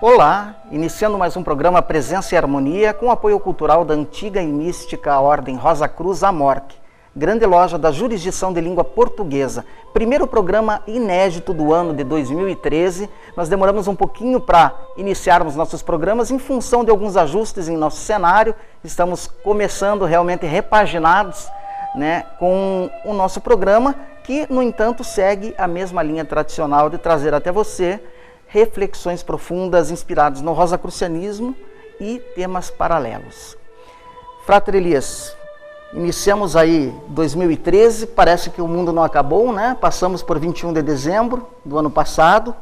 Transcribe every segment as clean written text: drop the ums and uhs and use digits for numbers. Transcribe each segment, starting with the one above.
Olá, iniciando mais um programa Presença e Harmonia com apoio cultural da antiga e mística Ordem Rosa Cruz Amorque, grande loja da jurisdição de língua portuguesa. Primeiro programa inédito do ano de 2013. Nós demoramos um pouquinho para iniciarmos nossos programas em função de alguns ajustes em nosso cenário. Estamos começando realmente repaginados, com o nosso programa, que, no entanto, segue a mesma linha tradicional de trazer até você reflexões profundas inspiradas no rosacrucianismo e temas paralelos. Frater Elias, iniciamos aí 2013, parece que o mundo não acabou, Passamos por 21 de dezembro do ano passado,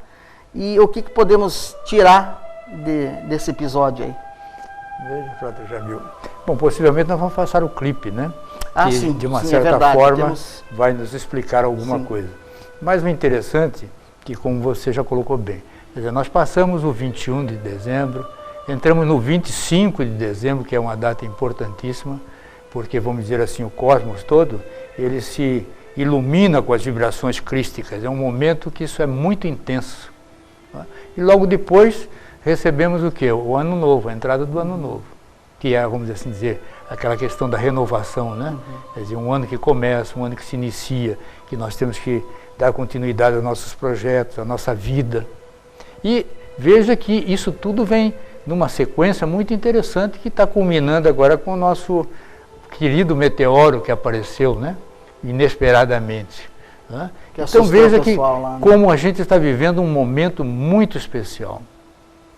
e o que podemos tirar desse episódio aí? Veja, Frater Jamil. Bom, possivelmente nós vamos passar o clipe, que sim, de uma sim, certa é verdade, forma vai nos explicar alguma sim. coisa. Mas o interessante, que como você já colocou bem, quer dizer, nós passamos o 21 de dezembro, entramos no 25 de dezembro, que é uma data importantíssima, porque, vamos dizer assim, o cosmos todo, ele se ilumina com as vibrações crísticas. É um momento que isso é muito intenso. E logo depois recebemos o quê? O Ano Novo, a entrada do Ano Novo, que é, vamos assim dizer, aquela questão da renovação, Quer dizer, um ano que começa, um ano que se inicia, que nós temos que dar continuidade aos nossos projetos, à nossa vida. E veja que isso tudo vem numa sequência muito interessante que está culminando agora com o nosso querido meteoro que apareceu, inesperadamente. Então veja que como a gente está vivendo um momento muito especial,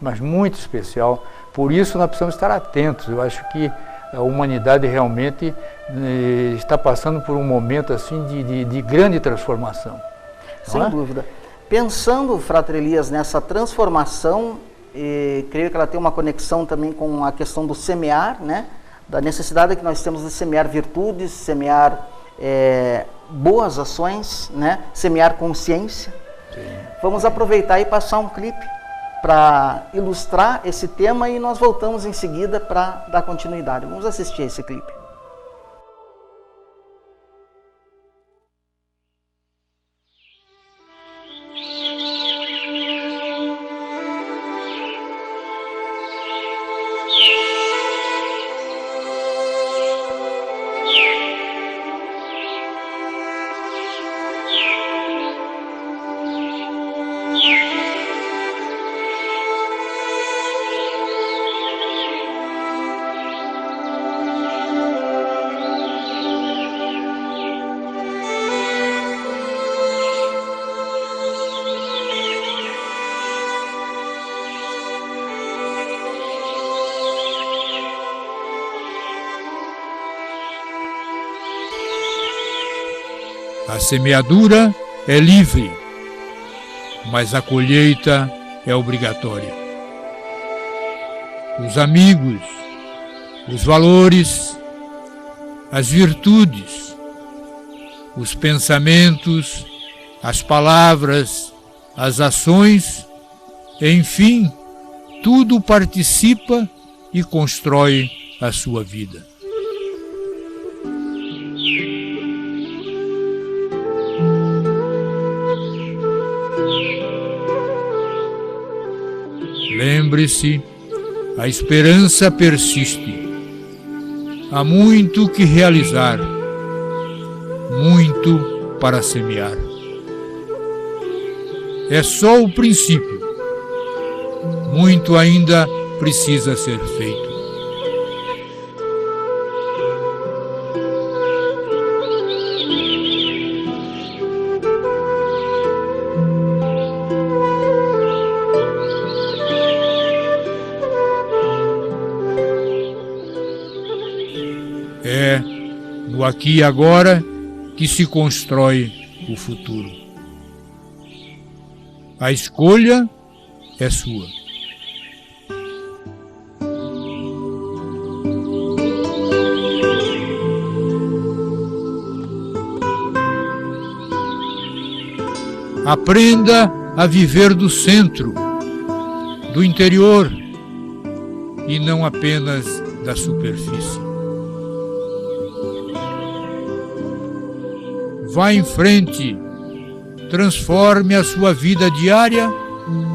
mas muito especial, por isso nós precisamos estar atentos. Eu acho que a humanidade realmente está passando por um momento assim de grande transformação. Sem dúvida. Pensando, Frater Elias, nessa transformação, creio que ela tem uma conexão também com a questão do semear, da necessidade que nós temos de semear virtudes, semear boas ações, semear consciência. Sim. Vamos aproveitar e passar um clipe para ilustrar esse tema e nós voltamos em seguida para dar continuidade. Vamos assistir esse clipe. A semeadura é livre, mas a colheita é obrigatória. Os amigos, os valores, as virtudes, os pensamentos, as palavras, as ações, enfim, tudo participa e constrói a sua vida. Lembre-se, a esperança persiste. Há muito que realizar, muito para semear. É só o princípio. Muito ainda precisa ser feito. É no aqui e agora que se constrói o futuro. A escolha é sua. Aprenda a viver do centro, do interior e não apenas da superfície. Vá em frente, transforme a sua vida diária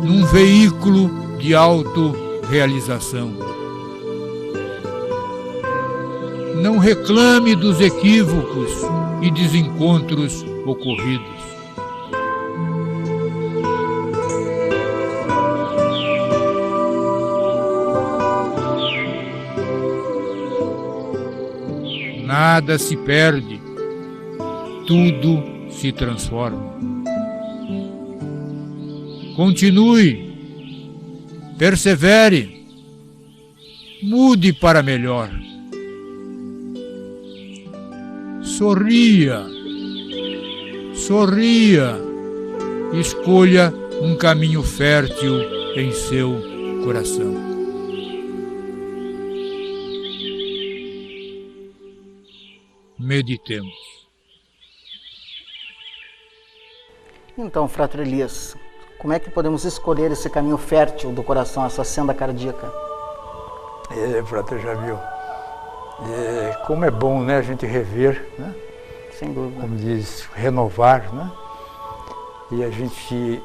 num veículo de autorrealização. Não reclame dos equívocos e desencontros ocorridos. Nada se perde, tudo se transforma. Continue, persevere, mude para melhor. Sorria, sorria, escolha um caminho fértil em seu coração. Meditemos. Então, Fratre Elias, como é que podemos escolher esse caminho fértil do coração, essa senda cardíaca? Fratre, já viu? Como é bom, né, a gente rever, né? Sem dúvida. Como diz, renovar, né? E a gente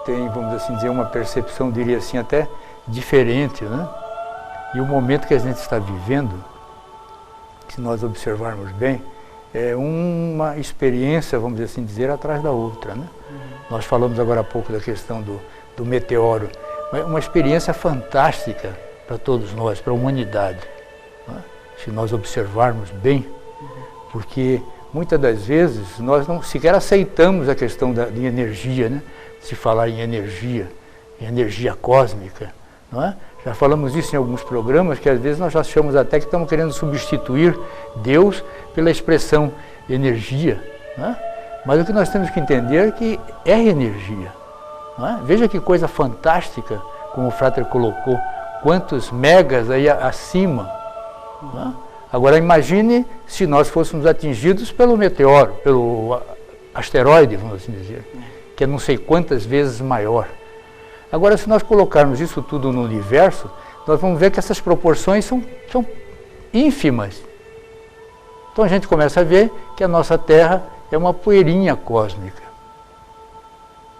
tem, vamos assim dizer, uma percepção, diria assim, até diferente, né? E o momento que a gente está vivendo, se nós observarmos bem, é uma experiência, vamos assim dizer, atrás da outra, né? Nós falamos agora há pouco da questão do meteoro, uma experiência fantástica para todos nós, para a humanidade, né? Se nós observarmos bem, porque muitas das vezes nós não sequer aceitamos a questão de energia, né? Se falar em energia cósmica, não é? Já falamos isso em alguns programas, que às vezes nós achamos até que estamos querendo substituir Deus pela expressão energia, não é? Mas o que nós temos que entender é que é energia, não é? Veja que coisa fantástica, como o Fratre colocou, quantos megas aí acima, não é? Agora imagine se nós fôssemos atingidos pelo meteoro, pelo asteroide, vamos assim dizer, que é não sei quantas vezes maior. Agora, se nós colocarmos isso tudo no universo, nós vamos ver que essas proporções são ínfimas. Então a gente começa a ver que a nossa Terra é uma poeirinha cósmica,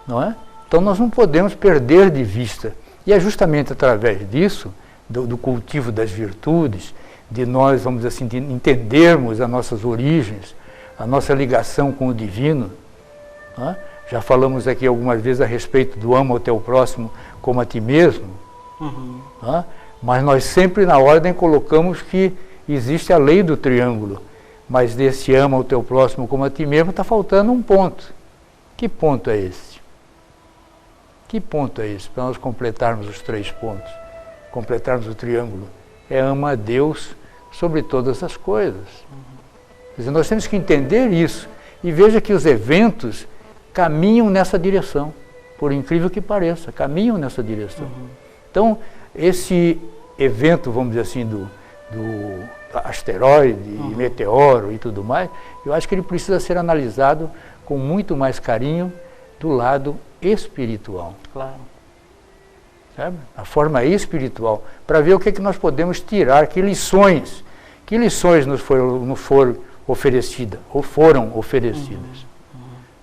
não é? Então nós não podemos perder de vista. E é justamente através disso, do cultivo das virtudes, de nós, vamos assim, de entendermos as nossas origens, a nossa ligação com o divino, não é? Já falamos aqui algumas vezes a respeito do ama ao teu próximo como a ti mesmo, não é? Mas nós sempre na ordem colocamos que existe a lei do triângulo, mas desse ama ao teu próximo como a ti mesmo está faltando um ponto. Que ponto é esse? Que ponto é esse? Para nós completarmos os 3 pontos, completarmos o triângulo. É ama a Deus sobre todas as coisas. Quer dizer, nós temos que entender isso. E veja que os eventos caminham nessa direção, por incrível que pareça, caminham nessa direção. Então, esse evento, vamos dizer assim, do asteroide, meteoro e tudo mais, eu acho que ele precisa ser analisado com muito mais carinho do lado espiritual. Claro. Sabe? A forma espiritual, para ver o que nós podemos tirar, que lições nos foram oferecidas, ou foram oferecidas.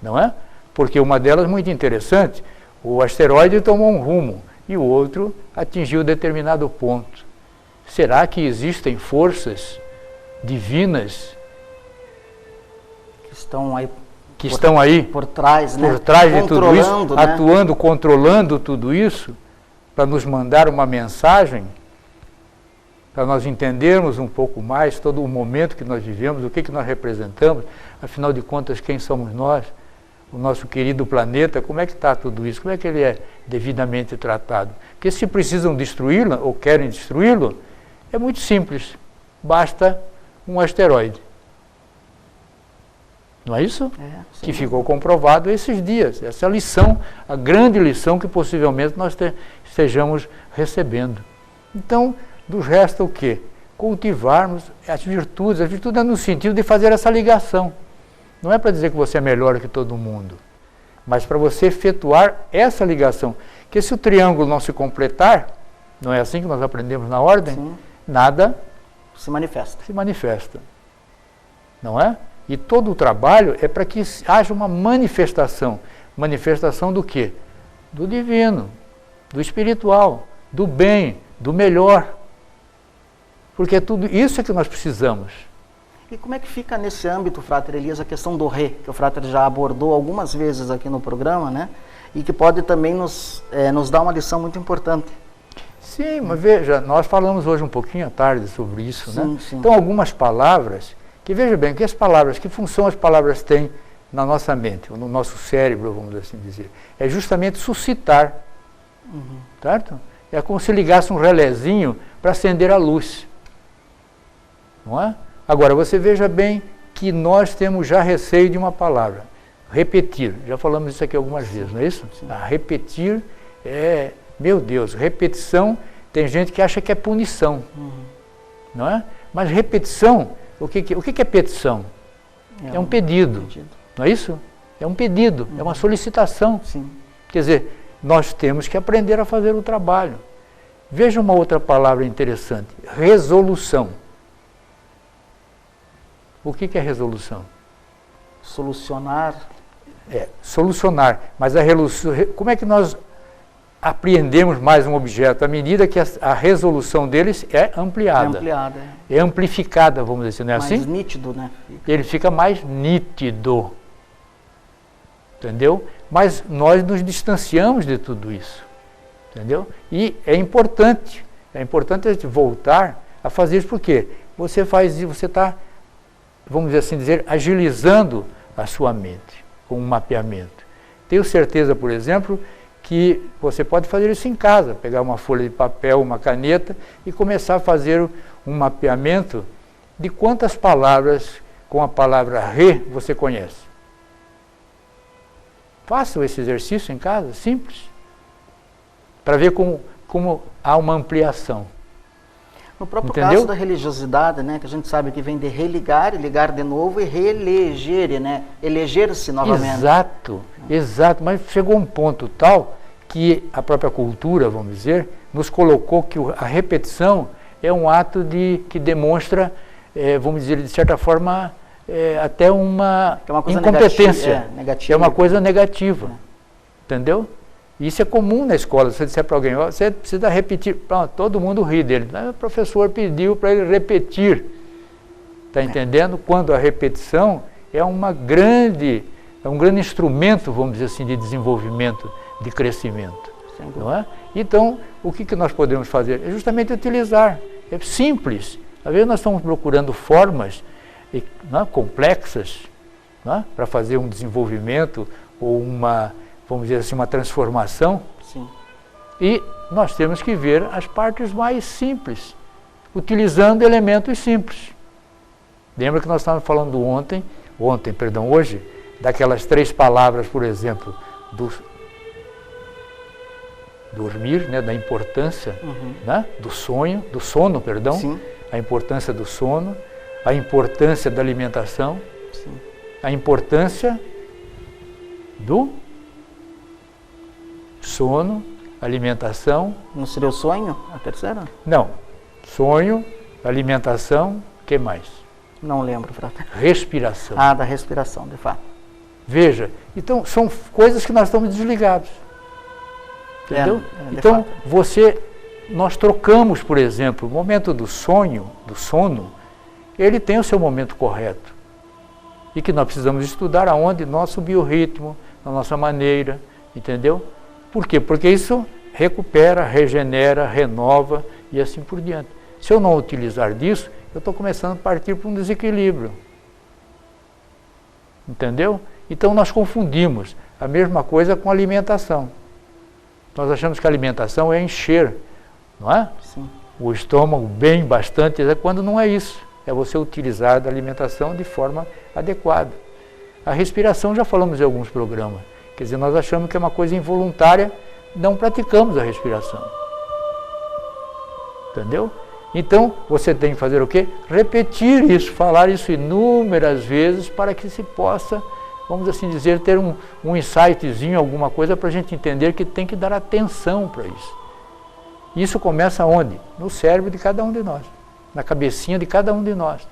Não é? Porque uma delas, muito interessante, o asteroide tomou um rumo e o outro atingiu determinado ponto. Será que existem forças divinas que estão aí por trás, né? Por trás de tudo isso, né? Atuando, controlando tudo isso, para nos mandar uma mensagem, para nós entendermos um pouco mais todo o momento que nós vivemos, o que nós representamos, afinal de contas, quem somos nós? O nosso querido planeta, como é que está tudo isso? Como é que ele é devidamente tratado? Porque se precisam destruí-lo, ou querem destruí-lo, é muito simples. Basta um asteroide. Não é isso? Que ficou comprovado esses dias. Essa lição, a grande lição que possivelmente nós estejamos recebendo. Então, nos resta o quê? Cultivarmos as virtudes. A virtude é no sentido de fazer essa ligação. Não é para dizer que você é melhor que todo mundo, mas para você efetuar essa ligação. Que se o triângulo não se completar, não é assim que nós aprendemos na ordem? Sim. Nada se manifesta. Não é? E todo o trabalho é para que haja uma manifestação. Manifestação do quê? Do divino. do espiritual, do bem, do melhor. Porque é tudo isso é que nós precisamos. E como é que fica nesse âmbito, Frater Elias, a questão do Rê, que o Frater já abordou algumas vezes aqui no programa, né? E que pode também nos dar uma lição muito importante. Sim, mas veja, nós falamos hoje um pouquinho à tarde sobre isso, sim, né? Sim. Então, algumas palavras, que veja bem, que função as palavras têm na nossa mente, ou no nosso cérebro, vamos assim dizer. É justamente suscitar, certo? É como se ligasse um relézinho para acender a luz, não é? Agora, você veja bem que nós temos já receio de uma palavra, repetir. Já falamos isso aqui algumas vezes, não é isso? Repetir é, meu Deus, repetição, tem gente que acha que é punição, não é? Mas repetição, o que é petição? É um pedido, não é isso? É um pedido, é uma solicitação. Sim. Quer dizer, nós temos que aprender a fazer o trabalho. Veja uma outra palavra interessante, resolução. O que é resolução? Solucionar. Solucionar. Mas como é que nós apreendemos mais um objeto? À medida que a resolução deles é ampliada. É amplificada, vamos dizer, não é assim? Mais nítido, né? Ele fica mais nítido. Entendeu? Mas nós nos distanciamos de tudo isso. Entendeu? E é importante a gente voltar a fazer isso, porque você está, vamos assim dizer, agilizando a sua mente com um mapeamento. Tenho certeza, por exemplo, que você pode fazer isso em casa, pegar uma folha de papel, uma caneta e começar a fazer um mapeamento de quantas palavras com a palavra Rê você conhece. Faça esse exercício em casa, simples, para ver como há uma ampliação. No próprio caso da religiosidade, né, que a gente sabe que vem de religar, ligar de novo e reeleger, né, eleger-se novamente. Exato, mas chegou um ponto tal que a própria cultura, vamos dizer, nos colocou que a repetição é um ato que demonstra, vamos dizer, de certa forma, até uma incompetência. Negativa. É uma coisa negativa, entendeu? Isso é comum na escola. Se você disser para alguém, você precisa repetir, pronto, todo mundo ri dele. O professor pediu para ele repetir. Está entendendo? Quando a repetição é um grande instrumento, vamos dizer assim, de desenvolvimento, de crescimento. Não é? Então, o que nós podemos fazer? É justamente utilizar. É simples. Às vezes nós estamos procurando formas complexas para fazer um desenvolvimento ou vamos dizer assim, uma transformação. Sim. E nós temos que ver as partes mais simples, utilizando elementos simples. Lembra que nós estávamos falando hoje, daquelas 3 palavras, por exemplo, do dormir, né, da importância, né, do sono, Sim. A importância do sono, a importância da alimentação, Sim. a importância do sono, alimentação. Não seria o sonho, a terceira? Não. Sonho, alimentação, o que mais? Não lembro, Frater. Respiração. Da respiração, de fato. Veja, então são coisas que nós estamos desligados. Entendeu? Então, nós trocamos, por exemplo, o momento do sono, ele tem o seu momento correto. E que nós precisamos estudar aonde? Nosso biorritmo, na nossa maneira, entendeu? Por quê? Porque isso recupera, regenera, renova e assim por diante. Se eu não utilizar disso, eu estou começando a partir para um desequilíbrio. Entendeu? Então nós confundimos a mesma coisa com alimentação. Nós achamos que a alimentação é encher, não é? Sim. O estômago bem bastante, quando não é isso. É você utilizar a alimentação de forma adequada. A respiração já falamos em alguns programas. Quer dizer, nós achamos que é uma coisa involuntária, não praticamos a respiração. Entendeu? Então, você tem que fazer o quê? Repetir isso, falar isso inúmeras vezes para que se possa, vamos assim dizer, ter um insightzinho, alguma coisa para a gente entender que tem que dar atenção para isso. Isso começa onde? No cérebro de cada um de nós, na cabecinha de cada um de nós,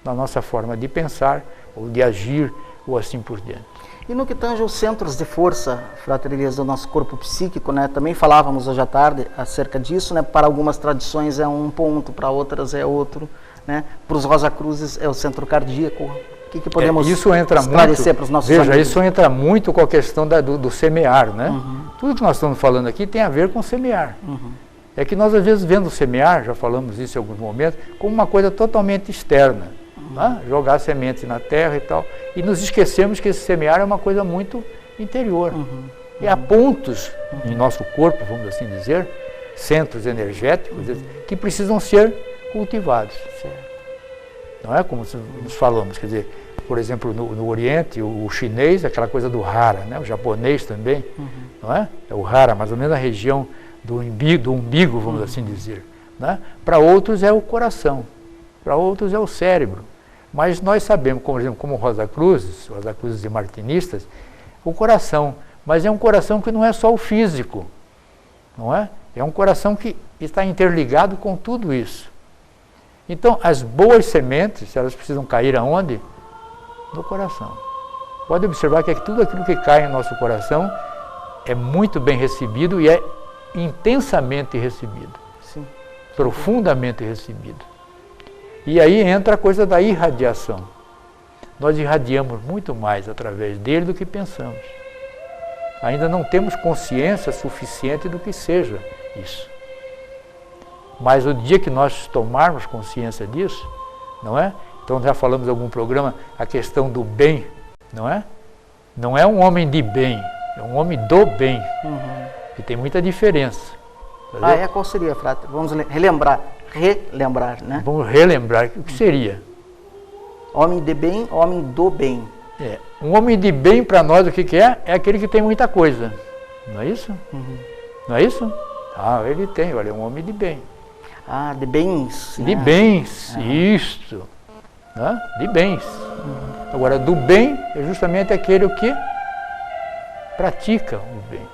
na nossa forma de pensar, ou de agir, ou assim por diante. E no que tange os centros de força, Frater Elias, do nosso corpo psíquico, né? Também falávamos hoje à tarde acerca disso, né? Para algumas tradições é um ponto, para outras é outro, né? Para os Rosa Cruzes é o centro cardíaco. O que podemos esclarecer para os nossos amigos? Veja, isso entra muito com a questão do semear, né? Tudo que nós estamos falando aqui tem a ver com semear. É que nós às vezes vemos o semear, já falamos isso em alguns momentos, como uma coisa totalmente externa. Né? Jogar sementes na terra e tal. E nos esquecemos que esse semear é uma coisa muito interior. E há pontos em nosso corpo, vamos assim dizer, centros energéticos, que precisam ser cultivados. Não é como nos falamos, quer dizer, por exemplo, no Oriente, o chinês, aquela coisa do hara, né? O japonês também, não é? É o hara, mais ou menos a região do umbigo, vamos assim dizer. Né? Para outros é o coração, para outros é o cérebro. Mas nós sabemos, como, por exemplo, como Rosa Cruzes e Martinistas, o coração. Mas é um coração que não é só o físico, não é? É um coração que está interligado com tudo isso. Então, as boas sementes, elas precisam cair aonde? No coração. Pode observar que tudo aquilo que cai no nosso coração é muito bem recebido e é intensamente recebido. Sim. Profundamente recebido. E aí entra a coisa da irradiação. Nós irradiamos muito mais através dele do que pensamos. Ainda não temos consciência suficiente do que seja isso. Mas o dia que nós tomarmos consciência disso, não é? Então já falamos em algum programa a questão do bem, não é? Não é um homem de bem, é um homem do bem. Que tem muita diferença. Tá qual seria, Frater? Vamos relembrar, né? Vamos relembrar o que seria. Homem de bem, homem do bem. Um homem de bem para nós o que é? É aquele que tem muita coisa. Não é isso? Não é isso? Ah, ele tem, olha, é um homem de bem. Ah, de bens. De bens, isto. Né? De bens. Agora, do bem é justamente aquele que pratica o bem,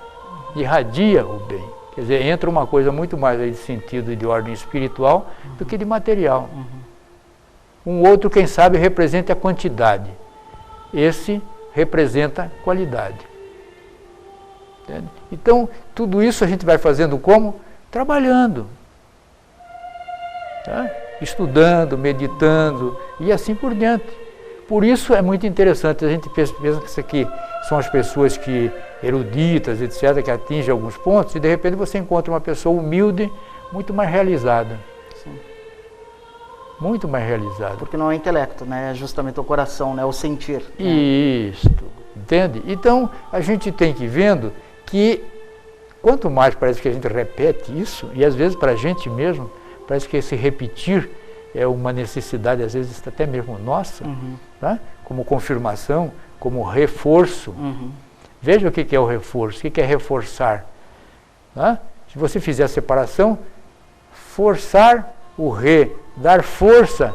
irradia o bem. Quer dizer, entra uma coisa muito mais aí de sentido de ordem espiritual do que de material. Um outro, quem sabe, representa a quantidade. Esse representa qualidade. Entende? Então, tudo isso a gente vai fazendo como? Trabalhando. Tá? Estudando, meditando e assim por diante. Por isso é muito interessante, a gente pensa que isso aqui são as pessoas que eruditas, etc., que atingem alguns pontos, e de repente você encontra uma pessoa humilde, muito mais realizada. Sim. Muito mais realizada. Porque não é intelecto, né? É justamente o coração, né? O sentir. Isso, entende? Então, a gente tem que ir vendo que, quanto mais parece que a gente repete isso, e às vezes para a gente mesmo, parece que esse repetir é uma necessidade, às vezes até mesmo nossa, tá? Como confirmação, como reforço. Veja o que é o reforço, o que é reforçar. Tá? Se você fizer a separação, forçar o re, dar força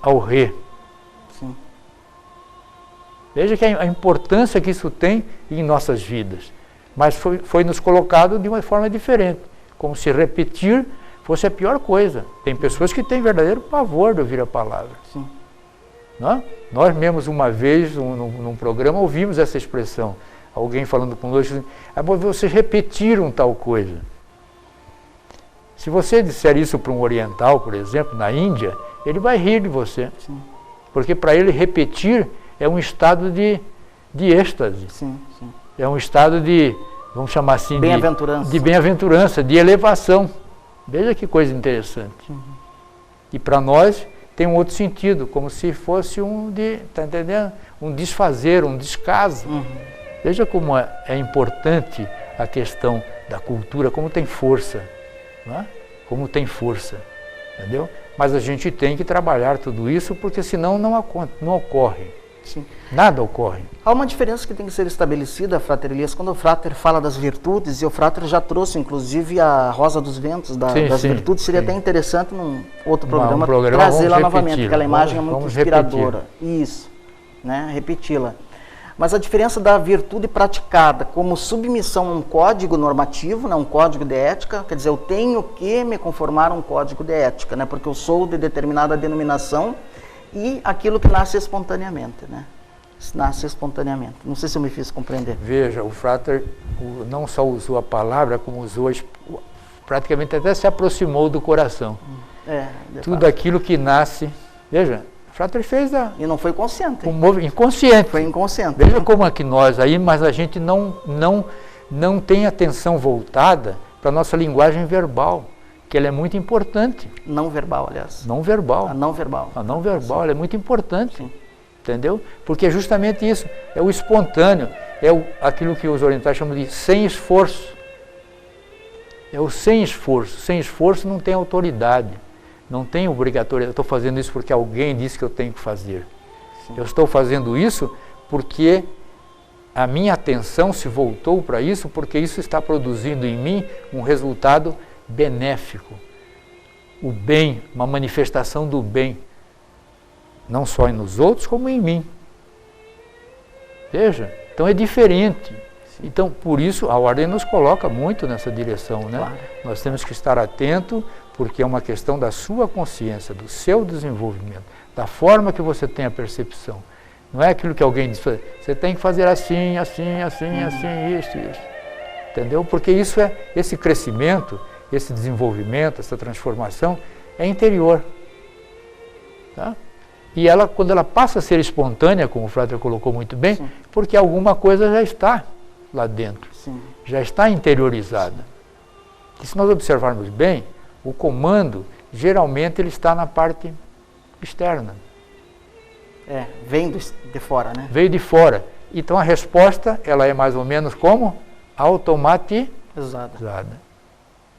ao re. Sim. Veja que a importância que isso tem em nossas vidas. Mas foi nos colocado de uma forma diferente, como se repetir fosse a pior coisa. Tem pessoas que têm verdadeiro pavor de ouvir a palavra. Sim. Não? Nós mesmos uma vez, num programa, ouvimos essa expressão. Alguém falando conosco, assim, vocês repetiram tal coisa. Se você disser isso para um oriental, por exemplo, na Índia, ele vai rir de você. Sim. Porque para ele repetir é um estado de êxtase. Sim, sim. É um estado de, vamos chamar assim, bem-aventurança. De bem-aventurança, de elevação. Veja que coisa interessante. E para nós tem um outro sentido, como se fosse tá entendendo? Um desfazer, um descaso. Veja como é importante a questão da cultura, como tem força. Não é? Como tem força. Entendeu? Mas a gente tem que trabalhar tudo isso, porque senão não ocorre. Sim. Nada ocorre. Há uma diferença que tem que ser estabelecida, Frater Elias, quando o Frater fala das virtudes, e o Frater já trouxe, inclusive, a Rosa dos Ventos das virtudes, seria até interessante num outro programa trazer lá novamente, aquela imagem é muito inspiradora. Isso, né? Repeti-la. Mas a diferença da virtude praticada como submissão a um código normativo, né? Um código de ética, quer dizer, eu tenho que me conformar a um código de ética, né? Porque eu sou de determinada denominação, e aquilo que nasce espontaneamente, né? Nasce espontaneamente. Não sei se eu me fiz compreender. Veja, o Frater não só usou a palavra, como usou, praticamente até se aproximou do coração. Tudo aquilo que nasce, veja, o Frater fez E não foi consciente. Inconsciente. Foi inconsciente. Veja como é que nós aí, mas a gente não tem atenção voltada para a nossa linguagem verbal, que ela é muito importante. Não verbal, aliás. Não verbal. A não verbal. A não verbal, ela é muito importante. Sim. Entendeu? Porque é justamente isso, é o espontâneo, aquilo que os orientais chamam de sem esforço. É o sem esforço. Sem esforço não tem autoridade, não tem obrigatoriedade. Eu estou fazendo isso porque alguém disse que eu tenho que fazer. Sim. Eu estou fazendo isso porque a minha atenção se voltou para isso, porque isso está produzindo em mim um resultado benéfico. O bem, uma manifestação do bem. Não só nos outros, como em mim. Veja, então é diferente. Então, por isso, a ordem nos coloca muito nessa direção, né? Claro. Nós temos que estar atento, porque é uma questão da sua consciência, do seu desenvolvimento, da forma que você tem a percepção. Não é aquilo que alguém diz, você tem que fazer assim, assim, assim, assim, isso. Entendeu? Porque esse crescimento, esse desenvolvimento, essa transformação, é interior. Tá? E quando ela passa a ser espontânea, como o Frater colocou muito bem, sim, porque alguma coisa já está lá dentro, sim, já está interiorizada. E se nós observarmos bem, o comando, geralmente, ele está na parte externa. Vem de fora, né? Veio de fora. Então a resposta, ela é mais ou menos como? Automatizada.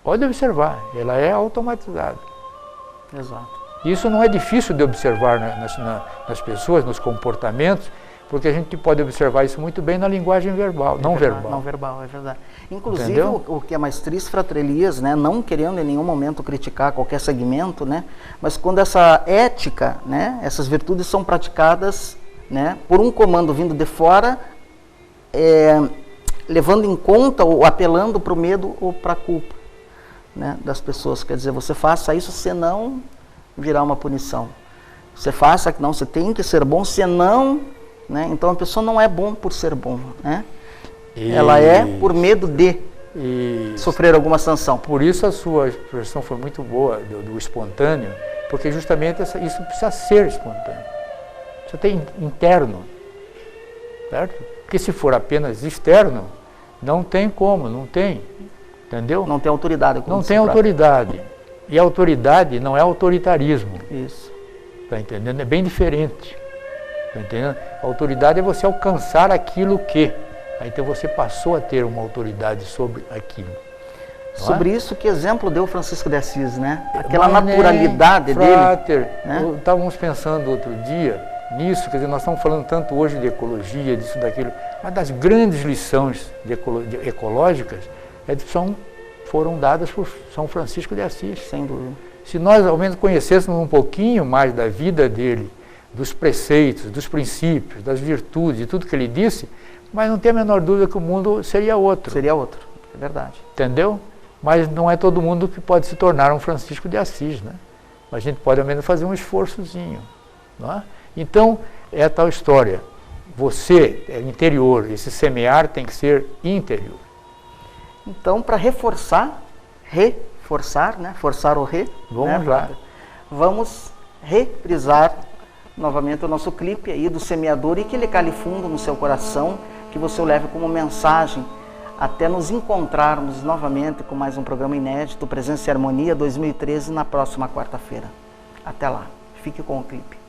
Pode observar, ela é automatizada. Exato. Isso não é difícil de observar nas pessoas, nos comportamentos, porque a gente pode observar isso muito bem na linguagem verbal, não verbal. Não verbal, é verdade. Inclusive, o que é mais triste, Frater Elias, né, não querendo em nenhum momento criticar qualquer segmento, né, mas quando essa ética, né, essas virtudes são praticadas, né, por um comando vindo de fora, levando em conta ou apelando para o medo ou para a culpa, né, das pessoas. Quer dizer, você faça isso, senão virá uma punição. Você faça, não, você tem que ser bom, senão, né? Então a pessoa não é bom por ser bom, né? Ela é por medo de sofrer alguma sanção. Por isso a sua expressão foi muito boa, do espontâneo, porque justamente isso precisa ser espontâneo. Você tem interno, certo? Porque se for apenas externo, não tem como, não tem, entendeu? Não tem autoridade. Não tem autoridade. E a autoridade não é autoritarismo. Isso. Está entendendo? É bem diferente. Está entendendo? A autoridade é você alcançar aquilo que. Aí então você passou a ter uma autoridade sobre aquilo. Sobre isso, que exemplo deu Francisco de Assis, né? Aquela naturalidade Frater, dele. Né? Estávamos pensando outro dia nisso, quer dizer, nós estamos falando tanto hoje de ecologia, disso, daquilo, mas das grandes lições ecológicas foram dadas por São Francisco de Assis. Sem dúvida. Se nós ao menos conhecêssemos um pouquinho mais da vida dele, dos preceitos, dos princípios, das virtudes, de tudo que ele disse, mas não tem a menor dúvida que o mundo seria outro. Seria outro, é verdade. Entendeu? Mas não é todo mundo que pode se tornar um Francisco de Assis, né? A gente pode ao menos fazer um esforçozinho, não é? Então, é a tal história. Você é interior, esse semear tem que ser interior. Então, para reforçar, né? Forçar o Vamos lá. Vamos reprisar novamente o nosso clipe aí do semeador e que ele cale fundo no seu coração, que você o leve como mensagem até nos encontrarmos novamente com mais um programa inédito, Presença e Harmonia 2013, na próxima quarta-feira. Até lá. Fique com o clipe.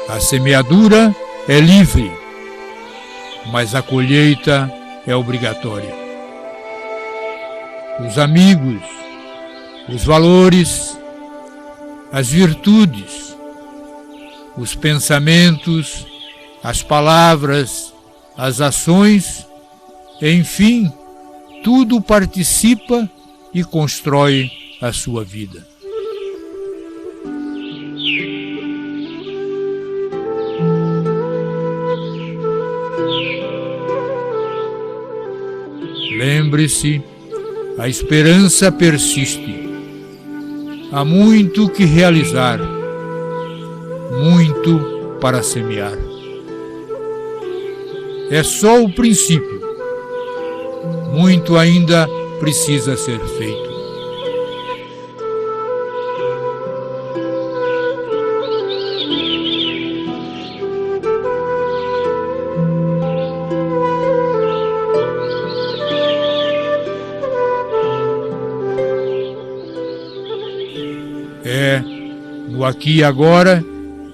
A semeadura é livre, mas a colheita é obrigatória. Os amigos, os valores, as virtudes, os pensamentos, as palavras, as ações, enfim, tudo participa e constrói a sua vida. Lembre-se, a esperança persiste. Há muito que realizar, muito para semear. É só o princípio. Muito ainda precisa ser feito. É no aqui e agora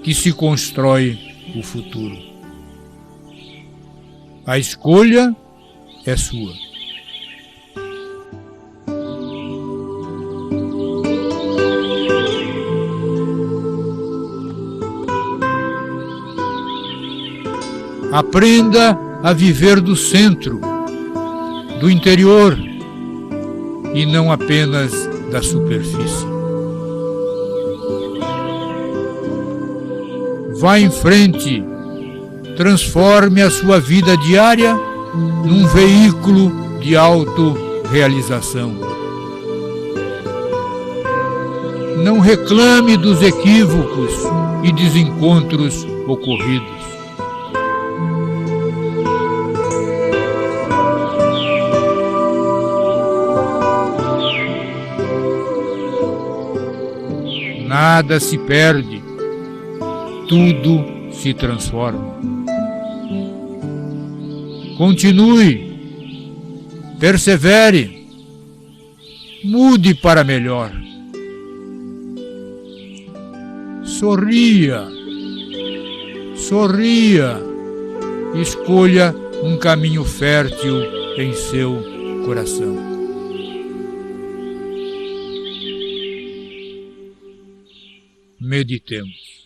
que se constrói o futuro. A escolha é sua. Aprenda a viver do centro, do interior e não apenas da superfície. Vá em frente, transforme a sua vida diária num veículo de autorrealização. Não reclame dos equívocos e desencontros ocorridos. Nada se perde, tudo se transforma. Continue, persevere, mude para melhor. Sorria, sorria, escolha um caminho fértil em seu coração. Meditemos.